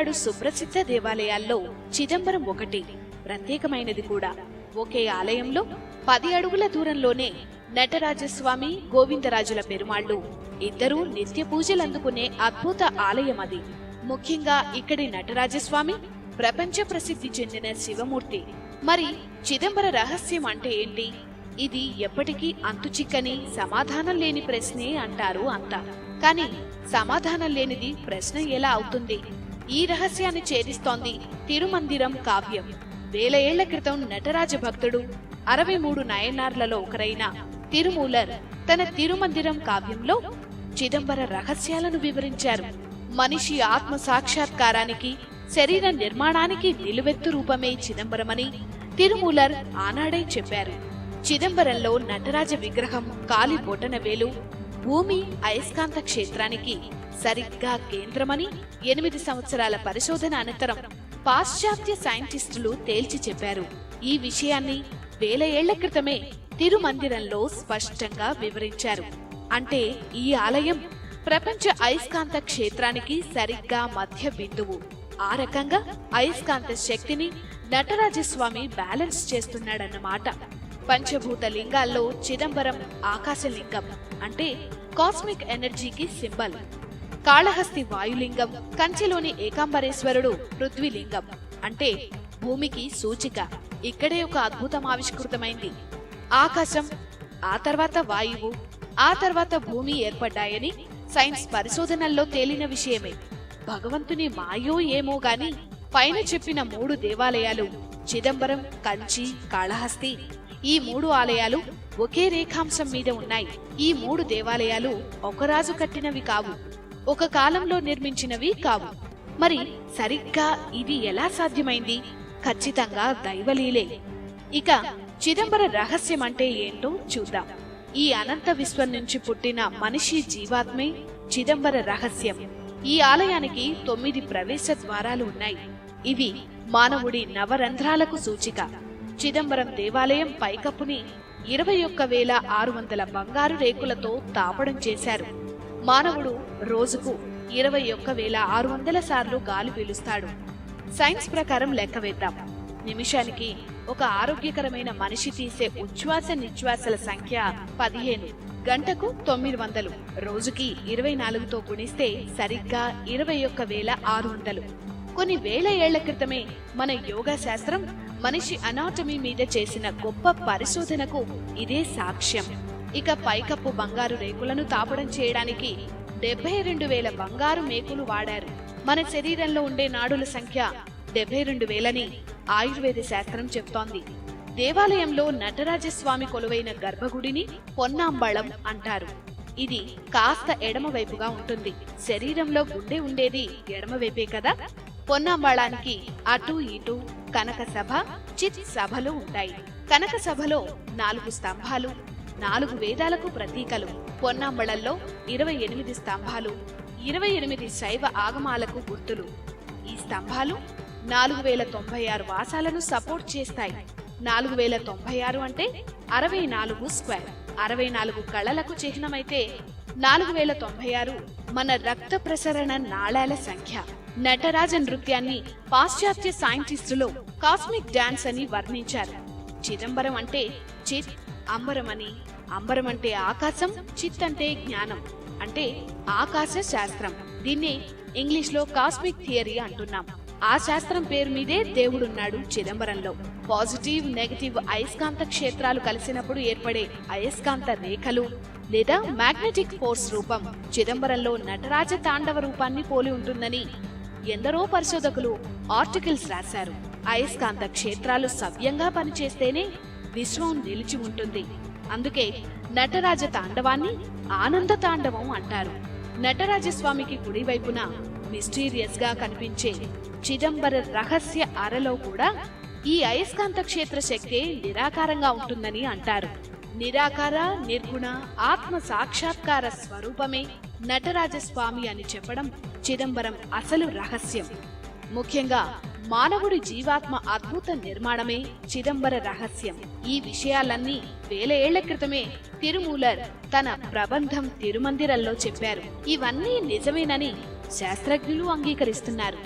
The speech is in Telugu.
తమిళనాడు సుప్రసిద్ధ దేవాలయాల్లో చిదంబరం ఒకటి. ప్రత్యేకమైనది కూడా. ఒకే ఆలయంలో 10 అడుగుల దూరంలోనే నటరాజస్వామి, గోవిందరాజుల పెరుమాళ్లు ఇద్దరూ నిత్య పూజలందుకునే అద్భుత ఆలయం అది. ముఖ్యంగా ఇక్కడి నటరాజస్వామి ప్రపంచ ప్రసిద్ధి చెందిన శివమూర్తి. మరి చిదంబర రహస్యం అంటే ఏంటి? ఇది ఎప్పటికీ అంతుచిక్కని, సమాధానం లేని ప్రశ్నే అంటారు అంతా. కానీ సమాధానం లేనిది ప్రశ్న ఎలా అవుతుంది? ఈ రహస్యాన్ని ఛేదిస్తోంది తిరుమందిరం కావ్యం. 1000 ఏళ్ల క్రితం నటరాజ భక్తుడు 63 నయనార్లలో ఒకరైన తిరుమూలర్ తన తిరుమందిరం కావ్యంలో చిదంబర రహస్యాలను వివరించారు. మనిషి ఆత్మ సాక్షాత్కారానికి, శరీర నిర్మాణానికి నిలువెత్తు రూపమే చిదంబరమని తిరుమూలర్ ఆనాడే చెప్పారు. చిదంబరంలో నటరాజ విగ్రహం కాలి బొటనవేలు భూమి అయస్కాంత క్షేత్రానికి సరిగ్గా కేంద్రమని 8 సంవత్సరాల పరిశోధన అనంతరం పాశ్చాత్య సైంటిస్టులు తేల్చి చెప్పారు. ఈ విషయాన్ని 1000 ఏళ్ల క్రితమే తిరుమందిరంలో స్పష్టంగా వివరించారు. అంటే ఈ ఆలయం ప్రపంచ అయస్కాంత క్షేత్రానికి సరిగ్గా మధ్య బిందువు. ఆ రకంగా అయస్కాంత శక్తిని నటరాజస్వామి బ్యాలెన్స్ చేస్తున్నాడన్నమాట. పంచభూత లింగాల్లో చిదంబరం ఆకాశలింగం, అంటే కాస్మిక్ ఎనర్జీకి సింబల్. కాళహస్తి వాయులింగం, కంచిలోని ఏకాంబరేశ్వరుడు పృథ్వీలింగం, అంటే భూమికి సూచిక. ఇక్కడే ఒక అద్భుతం ఆవిష్కృతమైంది. ఆకాశం, ఆ తర్వాత వాయువు, ఆ తర్వాత భూమి ఏర్పడ్డాయని సైన్స్ పరిశోధనల్లో తేలిన విషయమే. భగవంతుని మాయో ఏమో గాని పైన చెప్పిన 3 దేవాలయాలు చిదంబరం, కంచి, కాళహస్తి, ఈ 3 ఆలయాలు ఒకే రేఖాంశం మీద ఉన్నాయి. ఈ 3 దేవాలయాలు ఒక రాజు కట్టినవి కావు, ఒక కాలంలో నిర్మించినవి కావు. మరి సరిగ్గా ఇది ఎలా సాధ్యమైంది? ఖచ్చితంగా దైవలీలే. ఇక చిదంబర రహస్యం అంటే ఏంటో చూద్దాం. ఈ అనంత విశ్వం నుంచి పుట్టిన మనిషి జీవాత్మే చిదంబర రహస్యం. ఈ ఆలయానికి 9 ప్రవేశ ద్వారాలు ఉన్నాయి. ఇవి మానవుడి నవరంధ్రాలకు సూచిక. చిదంబరం దేవాలయం పైకప్పుని 21,600 బంగారు రేకులతో తాపడం చేశారు. మానవుడు రోజుకు 21,600 సార్లు గాలి పీలుస్తాడు. సైన్స్ ప్రకారం లెక్క వేద్దాం. నిమిషానికి ఒక ఆరోగ్యకరమైన మనిషి తీసే ఉచ్ఛ్వాస నిశ్వాసల సంఖ్య 15. గంటకు 900. రోజుకి 24తో గుణిస్తే సరిగ్గా 21,600. కొన్ని వేల ఏళ్ల క్రితమే మన యోగా శాస్త్రం మనిషి అనాటమీ మీద చేసిన గొప్ప పరిశోధనకు ఇదే సాక్ష్యం. ఇక పైకప్పు బంగారు రేకులను తాపడం చేయడానికి 72,000 బంగారు మేకులు వాడారు. మన శరీరంలో ఉండే నాడుల సంఖ్య 72,000ని ఆయుర్వేద శాస్త్రం చెప్తోంది. దేవాలయంలో నటరాజస్వామి కొలువైన గర్భగుడిని పొన్నాంబళం అంటారు. ఇది కాస్త ఎడమవైపుగా ఉంటుంది. శరీరంలో గుండె ఉండేది ఎడమవైపే కదా. పొన్నాంబళానికి అటూ ఇటూ కనక సభ, చిత్ సభలు ఉంటాయి. కనక సభలో 4 స్తంభాలు, 4 వేదాలకు ప్రతీకలు. పొన్నాంబళంలో 28 స్తంభాలు, 28 శైవ ఆగమాలకు గుర్తులు. ఈ స్తంభాలు 4,096 వాసాలను సపోర్ట్ చేస్తాయి. 4,096 అంటే 64 స్క్వేర్. 64 కళలకు చిహ్నమైతే 4,096 మన రక్త ప్రసరణ నాళాల సంఖ్య. నటరాజ నృత్యాన్ని పాశ్చాత్య సైంటిస్టులు కాస్మిక్ డాన్స్ అని వర్ణించారు. చిదంబరం అంటే చిత్, అంబరమని. అంబరం అంటే ఆకాశం, చిత్ అంటే జ్ఞానం, అంటే ఆకాశ శాస్త్రం. దీన్ని ఇంగ్లీష్ లో కాస్మిక్ థియరీ అంటున్నాం. ఆ శాస్త్రం పేరు మీదే దేవుడున్నాడు చిదంబరంలో. పాజిటివ్, నెగటివ్ అయస్కాంత క్షేత్రాలు కలిసినప్పుడు ఏర్పడే అయస్కాంత రేఖలు లేదా మ్యాగ్నెటిక్ ఫోర్స్ రూపం చిదంబరంలో నటరాజ తాండవ రూపాన్ని పోలి ఉంటుందని ఎందరో పరిశోధకులు ఆర్టికల్స్ రాశారు. అయస్కాంత క్షేత్రాలు సవ్యంగా పనిచేస్తేనే విశ్వం నిలిచి ఉంటుంది. అందుకే నటరాజ తాండవాన్ని ఆనంద తాండవం అంటారు. నటరాజస్వామికి కుడివైపున మిస్టీరియస్ గా కనిపించే చిదంబర రహస్య అరలో కూడా ఈ అయస్కాంత క్షేత్ర శక్తి నిరాకారంగా ఉంటుందని అంటారు. నిరాకార, నిర్గుణ ఆత్మ సాక్షాత్కార స్వరూపమే నటరాజస్వామి అని చెప్పడం చిదంబరం అసలు రహస్యం. ముఖ్యంగా మానవుడి జీవాత్మ అద్భుత నిర్మాణమే చిదంబర రహస్యం. ఈ విషయాలన్నీ 1000 ఏళ్ల క్రితమే తిరుమూలర్ తన ప్రబంధం తిరుమందిరంలో చెప్పారు. ఇవన్నీ నిజమేనని శాస్త్రజ్ఞులు అంగీకరిస్తున్నారు.